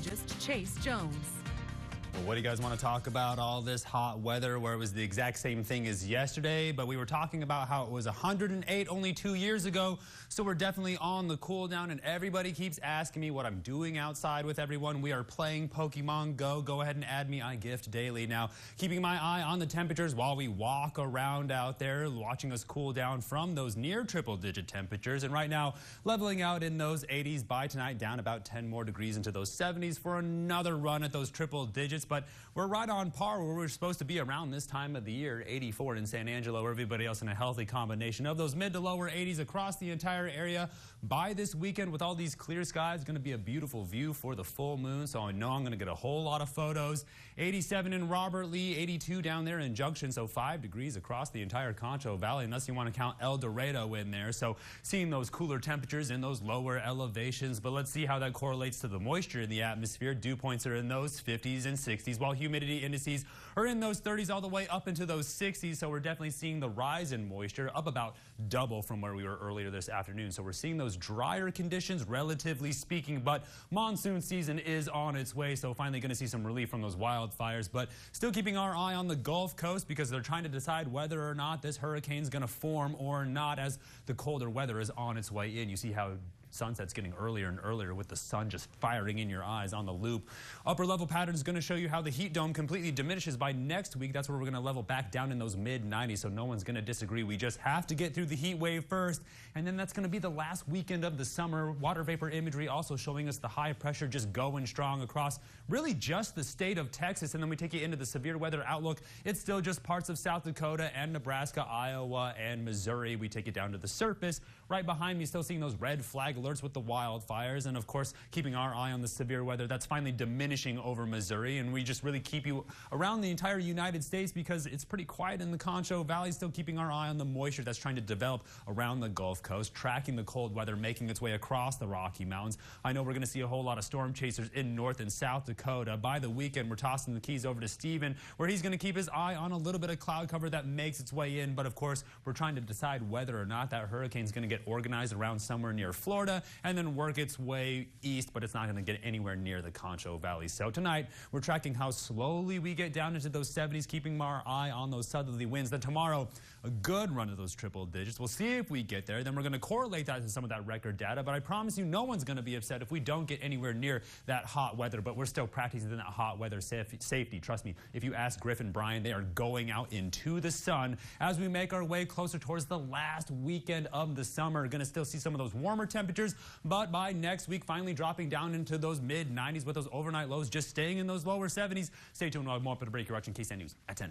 meteorologist Chase Jones. Well, what do you guys want to talk about? All this hot weather where it was the exact same thing as yesterday, but we were talking about how it was 108 only 2 years ago. So we're definitely on the cool down, and everybody keeps asking me what I'm doing outside with everyone. We are playing Pokemon Go. Go ahead and add me. I gift daily. Now, keeping my eye on the temperatures while we walk around out there, watching us cool down from those near triple-digit temperatures. And right now, leveling out in those 80s by tonight, down about 10 more degrees into those 70s for another run at those triple digits. But we're right on par where we're supposed to be around this time of the year. 84 in San Angelo, everybody else in a healthy combination of those mid to lower 80s across the entire area. By this weekend, with all these clear skies, it's going to be a beautiful view for the full moon, so I know I'm going to get a whole lot of photos. 87 in Robert Lee, 82 down there in Junction, so 5 degrees across the entire Concho Valley, unless you want to count El Dorado in there. So seeing those cooler temperatures in those lower elevations, but let's see how that correlates to the moisture in the atmosphere. Dew points are in those 50s and 60s, while humidity indices are in those 30s all the way up into those 60s. So we're definitely seeing the rise in moisture, up about double from where we were earlier this afternoon. So we're seeing those drier conditions, relatively speaking, but monsoon season is on its way. So finally going to see some relief from those wildfires, but still keeping our eye on the Gulf Coast because they're trying to decide whether or not this hurricane's going to form or not as the colder weather is on its way in. You see how sunset's getting earlier and earlier with the sun just firing in your eyes on the loop. Upper level pattern is going to show you how the heat dome completely diminishes by next week. That's where we're going to level back down in those mid 90s, so no one's going to disagree. We just have to get through the heat wave first, and then that's going to be the last weekend of the summer. Water vapor imagery also showing us the high pressure just going strong across really just the state of Texas, and then we take you into the severe weather outlook. It's still just parts of South Dakota and Nebraska, Iowa, and Missouri. We take it down to the surface. Right behind me, still seeing those red flag alerts with the wildfires, and of course keeping our eye on the severe weather that's finally diminishing over Missouri. And we just really keep you around the entire United States because it's pretty quiet in the Concho Valley, still keeping our eye on the moisture that's trying to develop around the Gulf Coast, tracking the cold weather making its way across the Rocky Mountains. I know we're going to see a whole lot of storm chasers in North and South Dakota. By the weekend, we're tossing the keys over to Steven, where he's going to keep his eye on a little bit of cloud cover that makes its way in. But of course, we're trying to decide whether or not that hurricane's going to get organized around somewhere near Florida and then work its way east, but it's not going to get anywhere near the Concho Valley. So tonight, we're tracking how slowly we get down into those 70s, keeping our eye on those southerly winds. Then tomorrow, a good run of those triple digits. We'll see if we get there. Then we're going to correlate that to some of that record data, but I promise you no one's going to be upset if we don't get anywhere near that hot weather, but we're still practicing that hot weather safety. Trust me, if you ask Griff and Brian, they are going out into the sun as we make our way closer towards the last weekend of the summer. Going to still see some of those warmer temperatures, but by next week, finally dropping down into those mid 90s with those overnight lows just staying in those lower 70s. Stay tuned. We'll have more for the break. You're watching KSAN News at 10.